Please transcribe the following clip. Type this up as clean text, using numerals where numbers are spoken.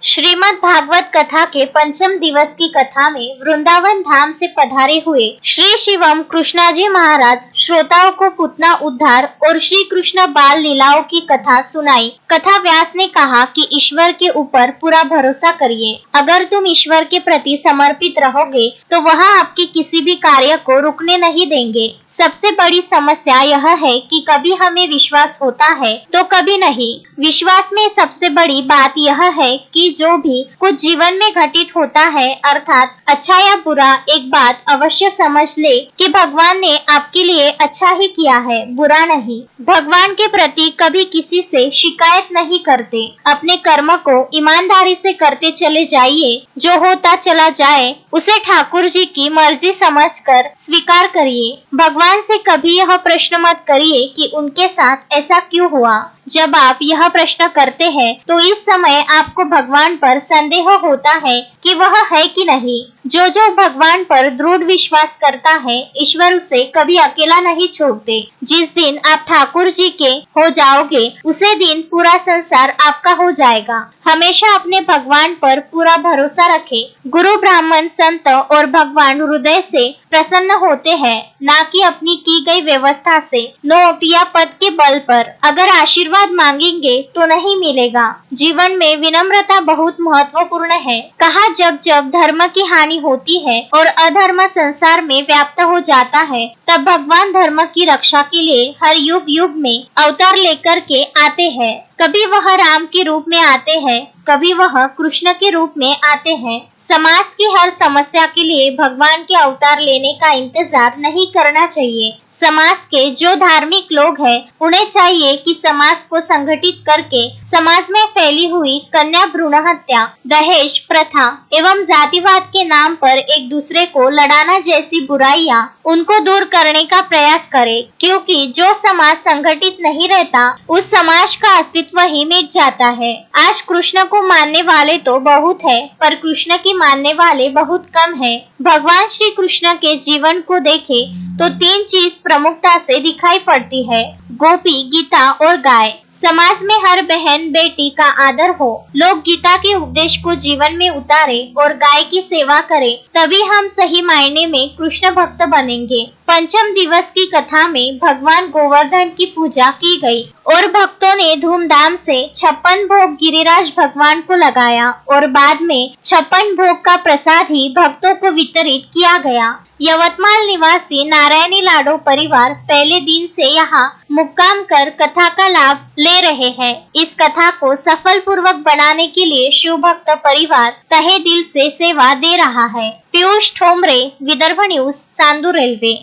श्रीमद् भागवत कथा के पंचम दिवस की कथा में वृंदावन धाम से पधारे हुए श्री शिवम कृष्णाजी महाराज श्रोताओं को पूतना उद्धार और श्री कृष्ण बाल लीलाओं की कथा सुनाई। कथा व्यास ने कहा कि ईश्वर के ऊपर पूरा भरोसा करिए। अगर तुम ईश्वर के प्रति समर्पित रहोगे तो वह आपके किसी भी कार्य को रुकने नहीं देंगे। सबसे बड़ी समस्या यह है कि कभी हमें विश्वास होता है तो कभी नहीं। विश्वास में सबसे बड़ी बात यह है कि जो भी कुछ जीवन में घटित होता है अर्थात अच्छा या बुरा, एक बात अवश्य समझ ले कि भगवान ने आपके लिए अच्छा ही किया है, बुरा नहीं। भगवान के प्रति कभी किसी से शिकायत नहीं करते। अपने कर्म को ईमानदारी से करते चले जाइए। जो होता चला जाए उसे ठाकुर जी की मर्जी समझकर स्वीकार करिए। भगवान से कभी यह प्रश्न मत करिए कि उनके साथ ऐसा क्यों हुआ। जब आप यह प्रश्न करते हैं तो इस समय आपको भगवान पर संदेह होता है कि वह है कि नहीं। जो भगवान पर दृढ़ विश्वास करता है, ईश्वर उसे कभी अकेला नहीं छोड़ते। जिस दिन आप ठाकुर जी के हो जाओगे उसे दिन पूरा संसार आपका हो जाएगा। हमेशा अपने भगवान पर पूरा भरोसा रखें। गुरु, ब्राह्मण, संत और भगवान हृदय से प्रसन्न होते हैं, ना कि अपनी की गई व्यवस्था से, नोट या पद के बल पर। अगर आशीर्वाद मांगेंगे तो नहीं मिलेगा। जीवन में विनम्रता बहुत महत्वपूर्ण है। कहा जब जब धर्म की हानि होती है और अधर्म संसार में व्याप्त हो जाता है तब भगवान धर्म की रक्षा के लिए हर युग युग में अवतार लेकर के आते हैं। कभी वह राम के रूप में आते हैं, कभी वह कृष्ण के रूप में आते हैं। समाज की हर समस्या के लिए भगवान के अवतार लेने का इंतजार नहीं करना चाहिए। समाज के जो धार्मिक लोग हैं उन्हें चाहिए कि समाज को संगठित करके समाज में फैली हुई कन्या भ्रूण हत्या, दहेज प्रथा एवं जातिवाद के नाम पर एक दूसरे को लड़ाना जैसी बुराइयां उनको दूर करने का प्रयास करे। क्योंकि जो समाज संगठित नहीं रहता उस समाज का अस्तित्व ही मिट जाता है। आज कृष्ण को मानने वाले तो बहुत है पर कृष्ण की मानने वाले बहुत कम है। भगवान श्री कृष्ण के जीवन को देखे तो तीन चीज प्रमुखता से दिखाई पड़ती है, गोपी, गीता और गाय। समाज में हर बहन बेटी का आदर हो, लोग गीता के उपदेश को जीवन में उतारे और गाय की सेवा करें, तभी हम सही मायने में कृष्ण भक्त बनेंगे। पंचम दिवस की कथा में भगवान गोवर्धन की पूजा की गई और भक्तों ने धूमधाम से 56 भोग गिरिराज भगवान को लगाया और बाद में 56 भोग का प्रसाद ही भक्तों को वितरित किया गया। यवतमाल निवासी नारायणी लाडो परिवार पहले दिन से यहाँ मुक्काम कर कथा का लाभ ले रहे हैं। इस कथा को सफल पूर्वक बनाने के लिए शिव भक्त परिवार तहे दिल से सेवा दे रहा है। Piyush Thomre, Vidarbha news, Chandur railway.